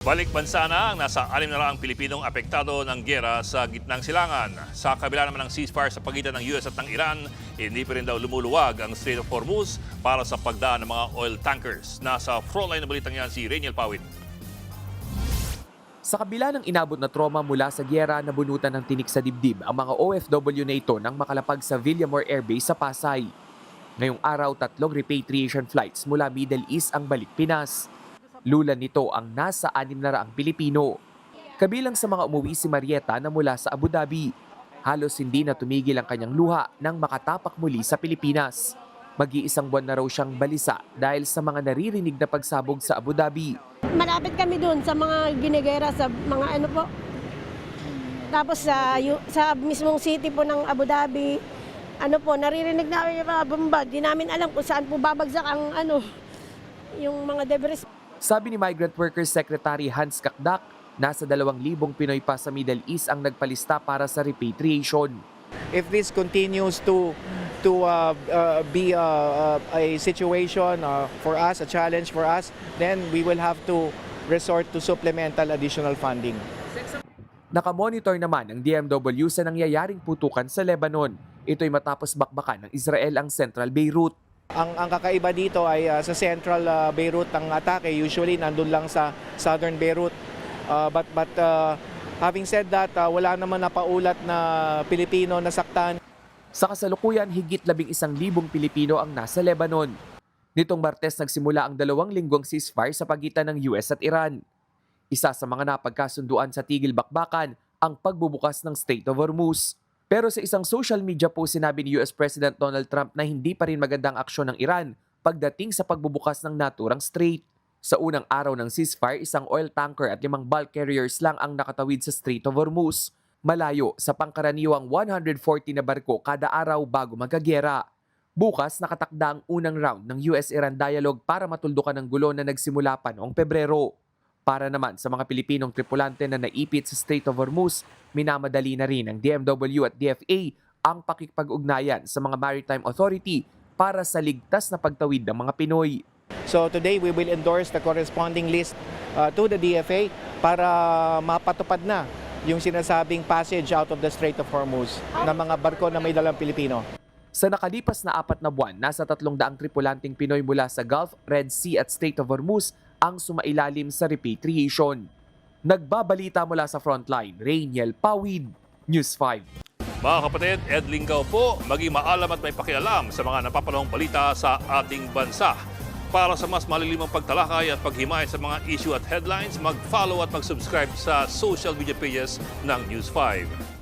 Balik bansa na ang nasa 600 Pilipinong apektado ng giyera sa gitnang silangan. Sa kabila naman ng ceasefire sa pagitan ng US at ng Iran, hindi pa rin daw lumuluwag ang Strait of Hormuz para sa pagdaan ng mga oil tankers. Nasa frontline na balitang yan si Rainiel Pawin. Sa kabila ng inabot na trauma mula sa giyera, nabunutan ng tinik sa dibdib ang mga OFW na ito nang makalapag sa Villamor Air Base sa Pasay. Ngayong araw, 3 repatriation flights mula Middle East ang balik Pinas. Lulan nito ang nasa 600 Pilipino. Kabilang sa mga umuwi si Marieta na mula sa Abu Dhabi. Halos hindi na tumigil ang kanyang luha nang makatapak muli sa Pilipinas. Mag-iisang buwan na raw siyang balisa dahil sa mga naririnig na pagsabog sa Abu Dhabi. Malapit kami doon sa mga ginigera sa mga ano po. Tapos sa mismong city po ng Abu Dhabi, ano po, naririnig namin yung mga bomba. Di namin alam kung saan po babagsak ang yung mga debris. Sabi ni Migrant Workers Secretary Hans Kakdak, nasa 2,000 Pinoy pa sa Middle East ang nagpalista para sa repatriation. If this continues to be a situation for us, a challenge for us, then we will have to resort to supplemental additional funding. Nakamonitor naman ang DMW sa nangyayaring putukan sa Lebanon. Ito'y matapos bakbakan ng Israel ang Central Beirut. Ang kakaiba dito ay sa Central Beirut ang atake, usually nandun lang sa Southern Beirut. But having said that, wala naman napaulat na Pilipino nasaktan. Sa kasalukuyan, higit 11,000 Pilipino ang nasa Lebanon. Nitong Martes nagsimula ang 2 linggong ceasefire sa pagitan ng US at Iran. Isa sa mga napagkasunduan sa tigil bakbakan ang pagbubukas ng Strait of Hormuz. Pero sa isang social media post, sinabi ni US President Donald Trump na hindi pa rin magandang aksyon ng Iran pagdating sa pagbubukas ng naturang strait. Sa unang araw ng ceasefire, isang oil tanker at 5 bulk carriers lang ang nakatawid sa Strait of Hormuz, malayo sa pangkaraniwang 140 na barko kada araw bago magkagera. Bukas nakatakda ang unang round ng US-Iran dialogue para matuldukan ang gulo na nagsimula pa noong Pebrero. Para naman sa mga Pilipinong tripulante na naipit sa Strait of Hormuz, minamadali na rin ng DMW at DFA ang pakikipag-ugnayan sa mga Maritime Authority para sa ligtas na pagtawid ng mga Pinoy. So today we will endorse the corresponding list to the DFA para mapatupad na yung sinasabing passage out of the Strait of Hormuz ng mga barko na may dalang Pilipino. Sa nakalipas na 4 na buwan, nasa 300 tripulanting Pinoy mula sa Gulf, Red Sea at Strait of Hormuz ang sumailalim sa repatriation. Nagbabalita mula sa frontline, Rainiel Pawid, News 5. Mga kapatid, Ed Lingaw po, maging maalam at may pakialam sa mga napapanahong balita sa ating bansa. Para sa mas malilimang pagtalakay at paghimay sa mga issue at headlines, mag-follow at mag-subscribe sa social media pages ng News 5.